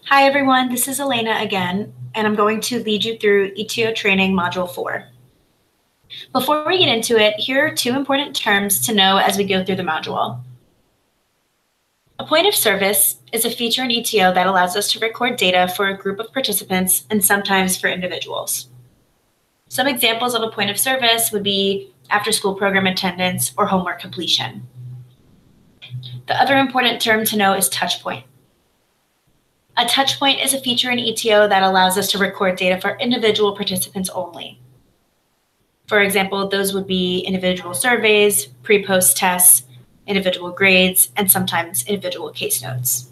Hi everyone, this is Elena again, and I'm going to lead you through ETO Training Module 4. Before we get into it, here are two important terms to know as we go through the module. A point of service is a feature in ETO that allows us to record data for a group of participants and sometimes for individuals. Some examples of a point of service would be after-school program attendance or homework completion. The other important term to know is touchpoint. A touchpoint is a feature in ETO that allows us to record data for individual participants only. For example, those would be individual surveys, pre-post tests, individual grades, and sometimes individual case notes.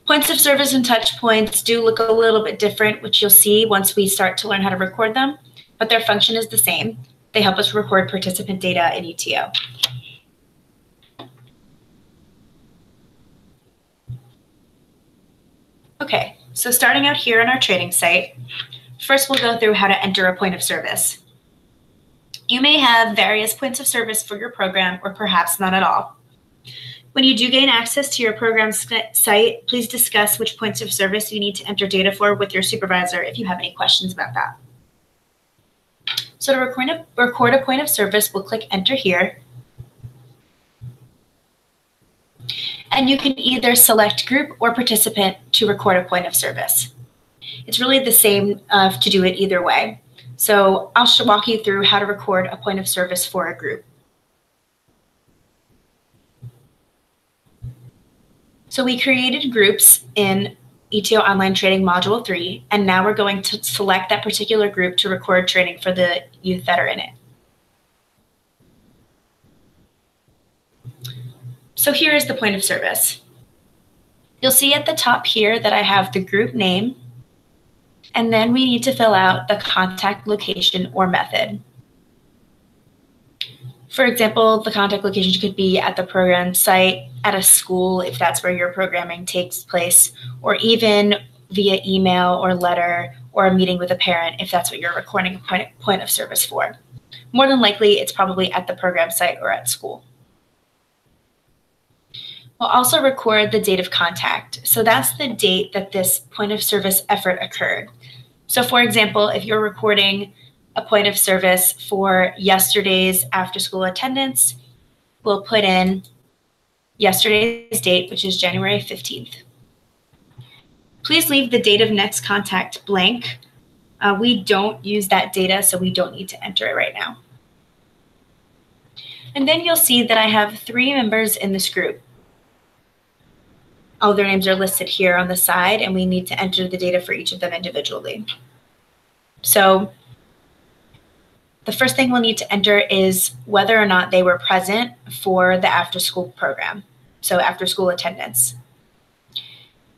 Points of service and touchpoints do look a little bit different, which you'll see once we start to learn how to record them, but their function is the same. They help us record participant data in ETO. Okay, so starting out here on our training site, first we'll go through how to enter a point of service. You may have various points of service for your program or perhaps not at all. When you do gain access to your program site, please discuss which points of service you need to enter data for with your supervisor if you have any questions about that. So to record a point of service, we'll click enter here. And you can either select group or participant to record a point of service. It's really the same to do it either way. So I'll walk you through how to record a point of service for a group. So we created groups in ETO Online Training Module 3, and now we're going to select that particular group to record training for the youth that are in it. So here is the point of service. You'll see at the top here that I have the group name, and then we need to fill out the contact location or method. For example, the contact location could be at the program site, at a school if that's where your programming takes place, or even via email or letter or a meeting with a parent if that's what you're recording a point of service for. More than likely, it's probably at the program site or at school. We'll also record the date of contact. So that's the date that this point of service effort occurred. So for example, if you're recording a point of service for yesterday's after-school attendance, we'll put in yesterday's date, which is January 15th. Please leave the date of next contact blank. We don't use that data, so we don't need to enter it right now. And then you'll see that I have 3 members in this group. All their names are listed here on the side, and we need to enter the data for each of them individually. So the first thing we'll need to enter is whether or not they were present for the after-school program, so after-school attendance.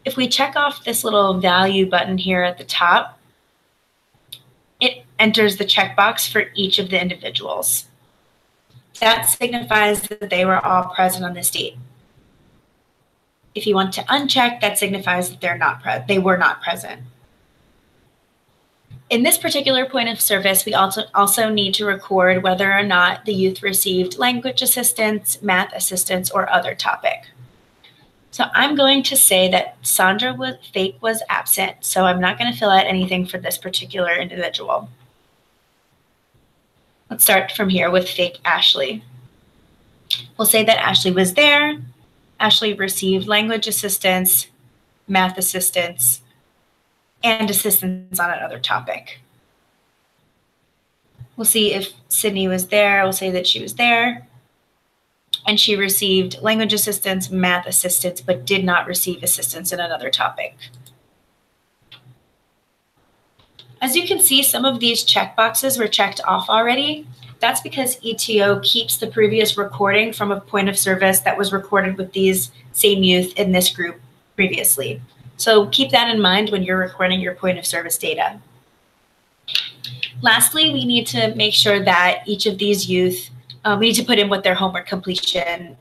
If we check off this little value button here at the top, it enters the checkbox for each of the individuals. That signifies that they were all present on this date. If you want to uncheck, that signifies that they were not present. In this particular point of service, we also need to record whether or not the youth received language assistance, math assistance, or other topic. So I'm going to say that Fake was absent, so I'm not going to fill out anything for this particular individual. Let's start from here with Fake Ashley. We'll say that Ashley was there. Ashley received language assistance, math assistance, and assistance on another topic. We'll see if Sydney was there. We'll say that she was there, and she received language assistance, math assistance, but did not receive assistance in another topic. As you can see, some of these checkboxes were checked off already. That's because ETO keeps the previous recording from a point of service that was recorded with these same youth in this group previously. So keep that in mind when you're recording your point of service data. Lastly, we need to make sure that each of these youth, we need to put in what their homework completion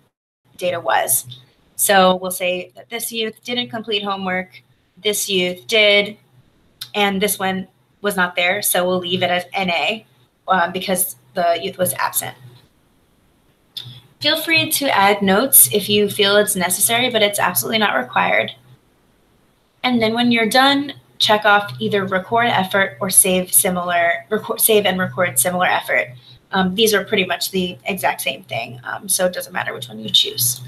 data was. So we'll say that this youth didn't complete homework, this youth did, and this one was not there, so we'll leave it as NA because the youth was absent. Feel free to add notes if you feel it's necessary, but it's absolutely not required. And then when you're done, check off either record effort or save and record similar effort. These are pretty much the exact same thing, so it doesn't matter which one you choose.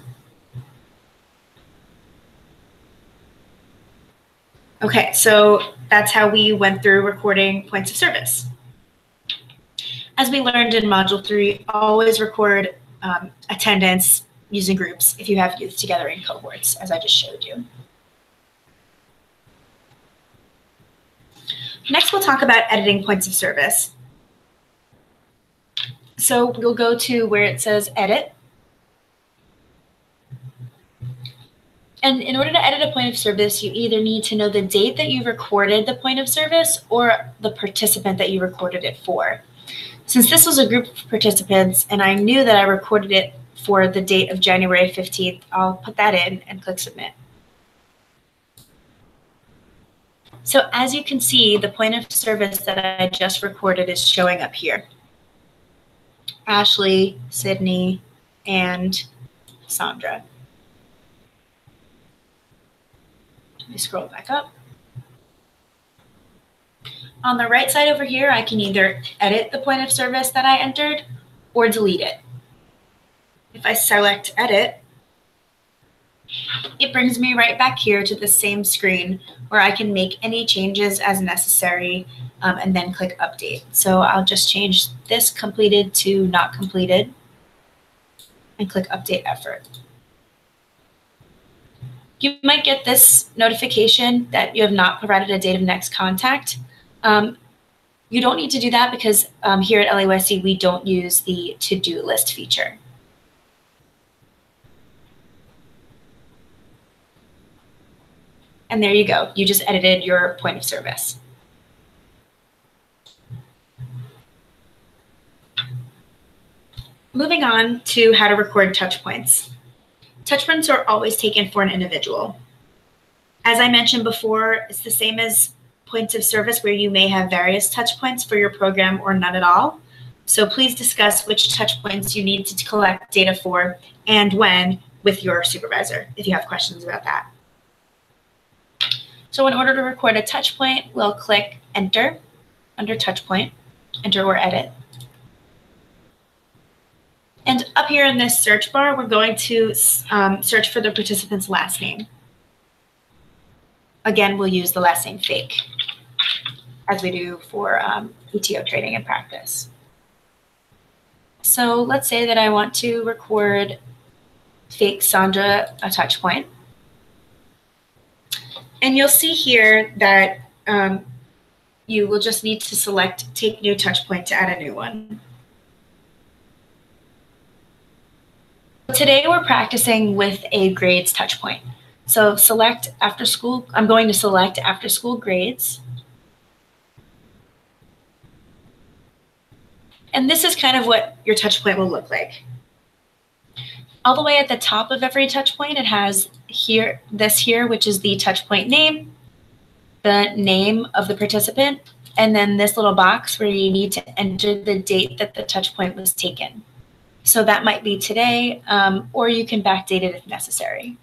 Okay, so that's how we went through recording points of service. As we learned in Module 3, always record attendance using groups if you have youth together in cohorts, as I just showed you. Next, we'll talk about editing points of service. So we'll go to where it says Edit. And in order to edit a point of service, you either need to know the date that you recorded the point of service or the participant that you recorded it for. Since this was a group of participants and I knew that I recorded it for the date of January 15th, I'll put that in and click Submit. So as you can see, the point of service that I just recorded is showing up here. Ashley, Sydney, and Sandra. Let me scroll back up. On the right side over here, I can either edit the point of service that I entered or delete it. If I select Edit, it brings me right back here to the same screen where I can make any changes as necessary and then click Update. So I'll just change this completed to not completed and click Update Effort. You might get this notification that you have not provided a date of next contact. You don't need to do that because here at LAUSD, we don't use the to-do list feature. And there you go. You just edited your point of service. Moving on to how to record touch points. Touch points are always taken for an individual. As I mentioned before, it's the same as points of service where you may have various touch points for your program or none at all. So please discuss which touch points you need to collect data for and when with your supervisor if you have questions about that. So in order to record a touch point, we'll click Enter under Touch Point, Enter or Edit. And up here in this search bar, we're going to search for the participant's last name. Again, we'll use the last name Fake, as we do for ETO training and practice. So let's say that I want to record Fake Sandra a touch point. And you'll see here that you will just need to select Take New Touch Point to add a new one. Today we're practicing with a grades touch point. So select after school. I'm going to select after school grades. And this is kind of what your touch point will look like. All the way at the top of every touch point, it has this here, which is the touch point name, the name of the participant, and then this little box where you need to enter the date that the touch point was taken. So that might be today, or you can backdate it if necessary.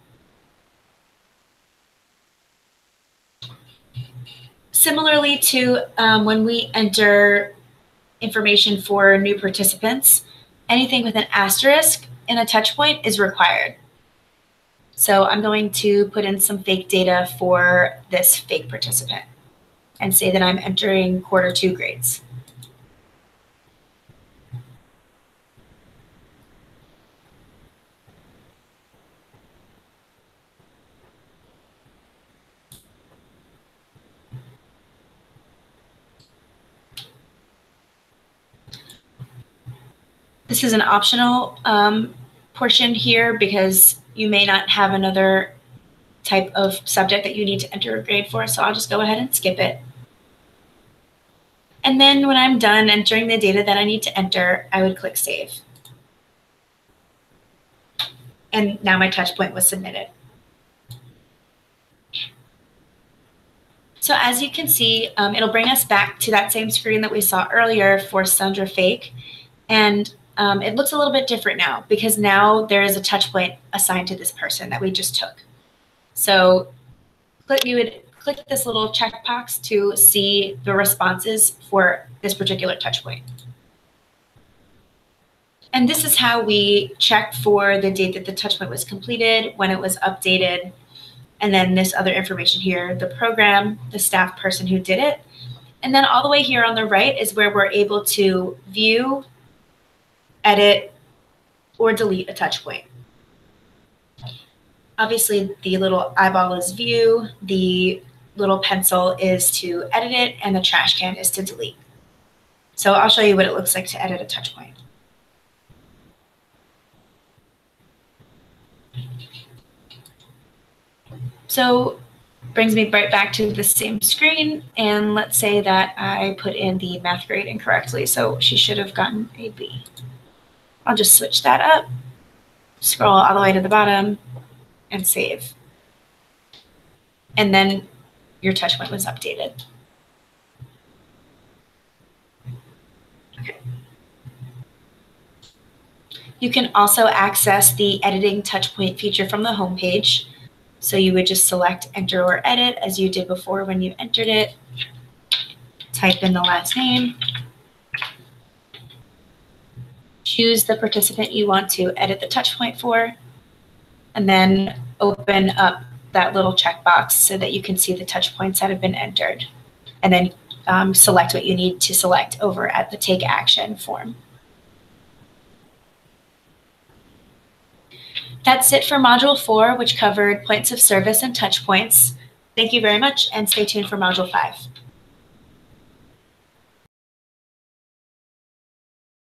Similarly to when we enter information for new participants, anything with an asterisk in a touch point is required. So I'm going to put in some fake data for this fake participant and say that I'm entering Q2 grades. This is an optional portion here because you may not have another type of subject that you need to enter a grade for, so I'll just go ahead and skip it. And then when I'm done entering the data that I need to enter, I would click Save. And now my touch point was submitted. So as you can see, it'll bring us back to that same screen that we saw earlier for Sandra Fake. And it looks a little bit different now because now there is a touch point assigned to this person that we just took. So you would click this little checkbox to see the responses for this particular touch point. And this is how we check for the date that the touch point was completed, when it was updated, and then this other information here, the program, the staff person who did it. And then all the way here on the right is where we're able to view, edit, or delete a touch point. Obviously, the little eyeball is view, the little pencil is to edit it, and the trash can is to delete. So I'll show you what it looks like to edit a touch point. So brings me right back to the same screen, and let's say that I put in the math grade incorrectly, so she should have gotten a B. I'll just switch that up, scroll all the way to the bottom, and save. And then your touch point was updated. Okay. You can also access the editing touch point feature from the home page. So you would just select enter or edit as you did before when you entered it. Type in the last name. Choose the participant you want to edit the touch point for, and then open up that little checkbox so that you can see the touch points that have been entered. And then select what you need to select over at the Take Action form. That's it for Module 4, which covered points of service and touch points. Thank you very much, and stay tuned for Module 5.